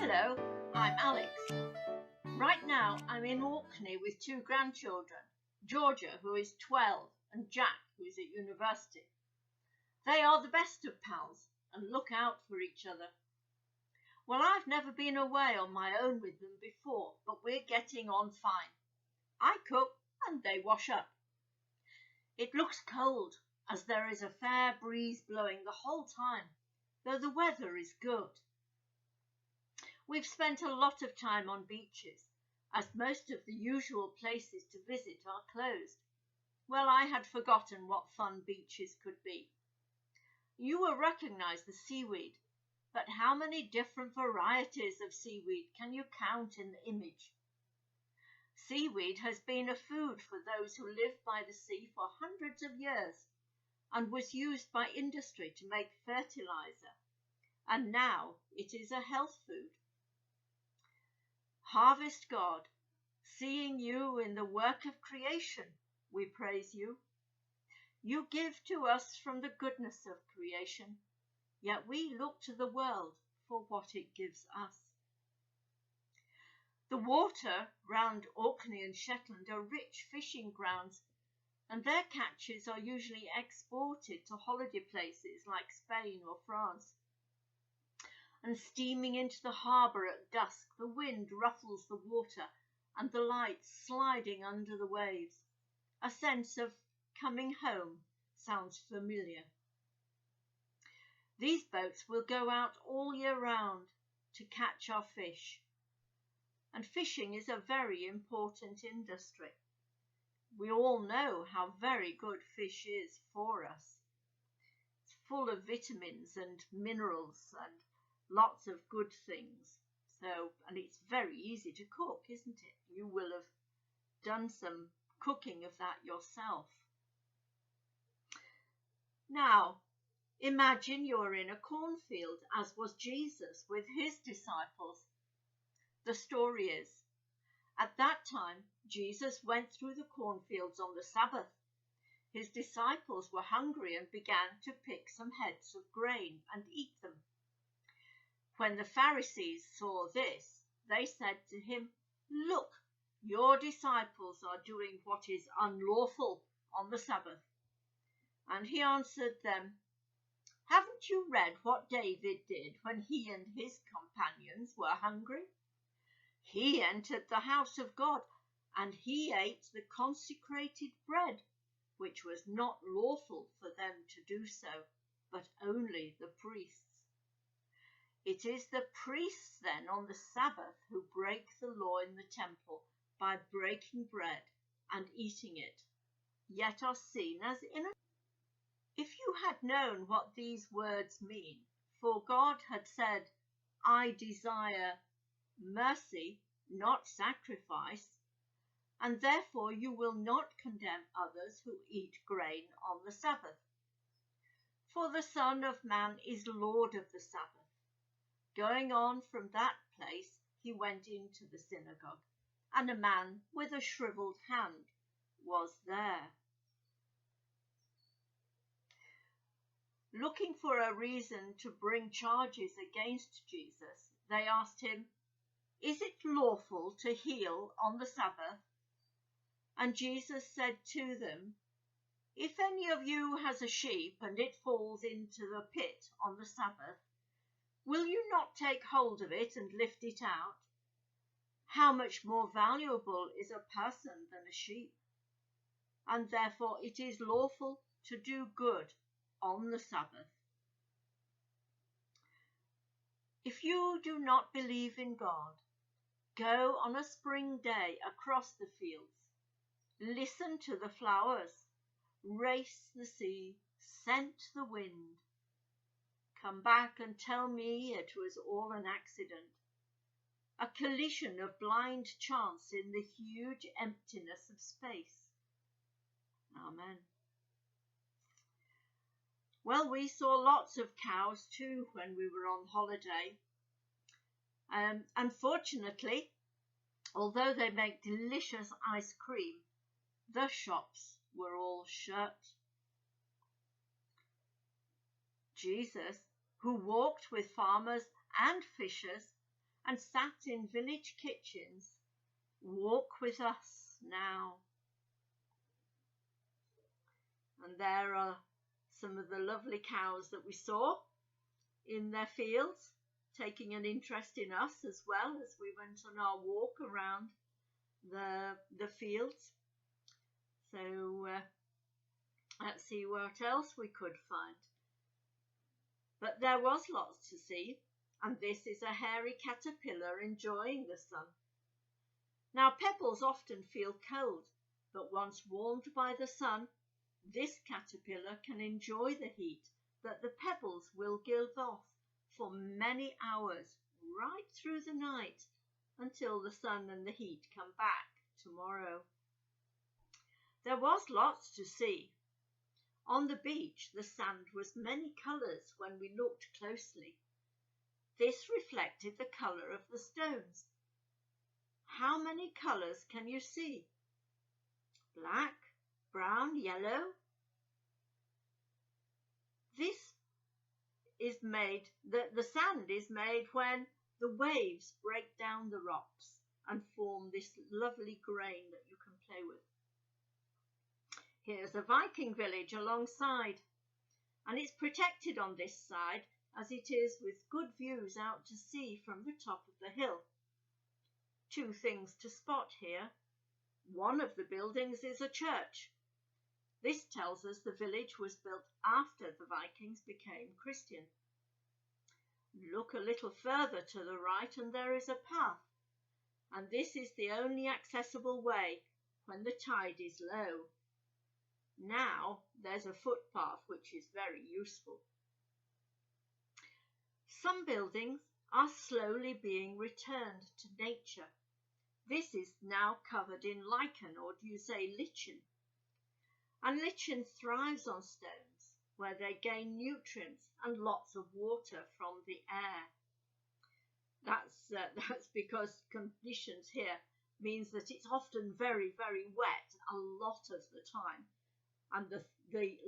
Hello, I'm Alex. Right now I'm in Orkney with two grandchildren, Georgia, who is 12, and Jack, who is at university. They are the best of pals and look out for each other. Well, I've never been away on my own with them before, but we're getting on fine. I cook and they wash up. It looks cold, as there is a fair breeze blowing the whole time, though the weather is good. We've spent a lot of time on beaches, as most of the usual places to visit are closed. Well, I had forgotten what fun beaches could be. You will recognize the seaweed, but how many different varieties of seaweed can you count in the image? Seaweed has been a food for those who live by the sea for hundreds of years and was used by industry to make fertilizer, and now it is a health food. Harvest God, seeing you in the work of creation, we praise you. You give to us from the goodness of creation, yet we look to the world for what it gives us. The water round Orkney and Shetland are rich fishing grounds, and their catches are usually exported to holiday places like Spain or France. And steaming into the harbour at dusk, the wind ruffles the water and the lights sliding under the waves. A sense of coming home sounds familiar. These boats will go out all year round to catch our fish. And fishing is a very important industry. We all know how very good fish is for us. It's full of vitamins and minerals and lots of good things. And it's very easy to cook, isn't it? You will have done some cooking of that yourself. Now, imagine you're in a cornfield, as was Jesus with his disciples. The story is, at that time, Jesus went through the cornfields on the Sabbath. His disciples were hungry and began to pick some heads of grain and eat them. When the Pharisees saw this, they said to him, "Look, your disciples are doing what is unlawful on the Sabbath." And he answered them, "Haven't you read what David did when he and his companions were hungry? He entered the house of God, and he ate the consecrated bread, which was not lawful for them to do so, but only the priests. It is the priests then on the Sabbath who break the law in the temple by breaking bread and eating it, yet are seen as innocent." If you had known what these words mean, for God had said, "I desire mercy, not sacrifice," and therefore you will not condemn others who eat grain on the Sabbath. For the Son of Man is Lord of the Sabbath. Going on from that place, he went into the synagogue, and a man with a shriveled hand was there. Looking for a reason to bring charges against Jesus, they asked him, "Is it lawful to heal on the Sabbath?" And Jesus said to them, "If any of you has a sheep and it falls into the pit on the Sabbath, will you not take hold of it and lift it out? How much more valuable is a person than a sheep? And therefore it is lawful to do good on the Sabbath." If you do not believe in God, go on a spring day across the fields, listen to the flowers, race the sea, scent the wind. Come back and tell me it was all an accident, a collision of blind chance in the huge emptiness of space. Amen. Well, we saw lots of cows too when we were on holiday. Unfortunately, although they make delicious ice cream, the shops were all shut. Jesus, who walked with farmers and fishers and sat in village kitchens. Walk with us now. And there are some of the lovely cows that we saw in their fields, taking an interest in us as well as we went on our walk around the fields. So let's see what else we could find. But there was lots to see, and this is a hairy caterpillar enjoying the sun. Now pebbles often feel cold, but once warmed by the sun, this caterpillar can enjoy the heat that the pebbles will give off for many hours, right through the night, until the sun and the heat come back tomorrow. There was lots to see. On the beach, the sand was many colours when we looked closely. This reflected the colour of the stones. How many colours can you see? Black, brown, yellow. This is made, the sand is made when the waves break down the rocks and form this lovely grain that you can play with. Here's a Viking village alongside, and it's protected on this side as it is with good views out to sea from the top of the hill. Two things to spot here. One of the buildings is a church. This tells us the village was built after the Vikings became Christian. Look a little further to the right and there is a path, and this is the only accessible way when the tide is low. Now there's a footpath which is very useful. Some buildings are slowly being returned to nature. This is now covered in lichen, or do you say lichen? And lichen thrives on stones where they gain nutrients and lots of water from the air. That's because conditions here means that it's often very, very wet a lot of the time. And the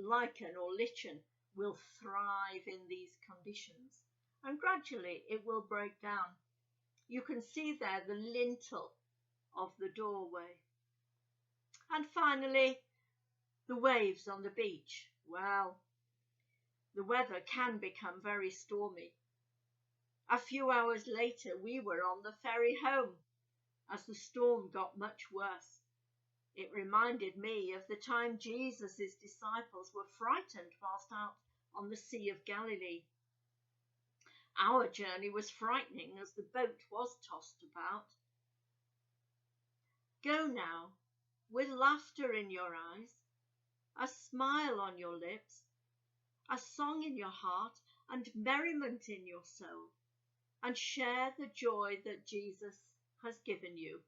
lichen or lichen will thrive in these conditions, and gradually it will break down. You can see there the lintel of the doorway. And finally, the waves on the beach. Well, the weather can become very stormy. A few hours later, we were on the ferry home as the storm got much worse. It reminded me of the time Jesus' disciples were frightened whilst out on the Sea of Galilee. Our journey was frightening as the boat was tossed about. Go now, with laughter in your eyes, a smile on your lips, a song in your heart, and merriment in your soul, and share the joy that Jesus has given you.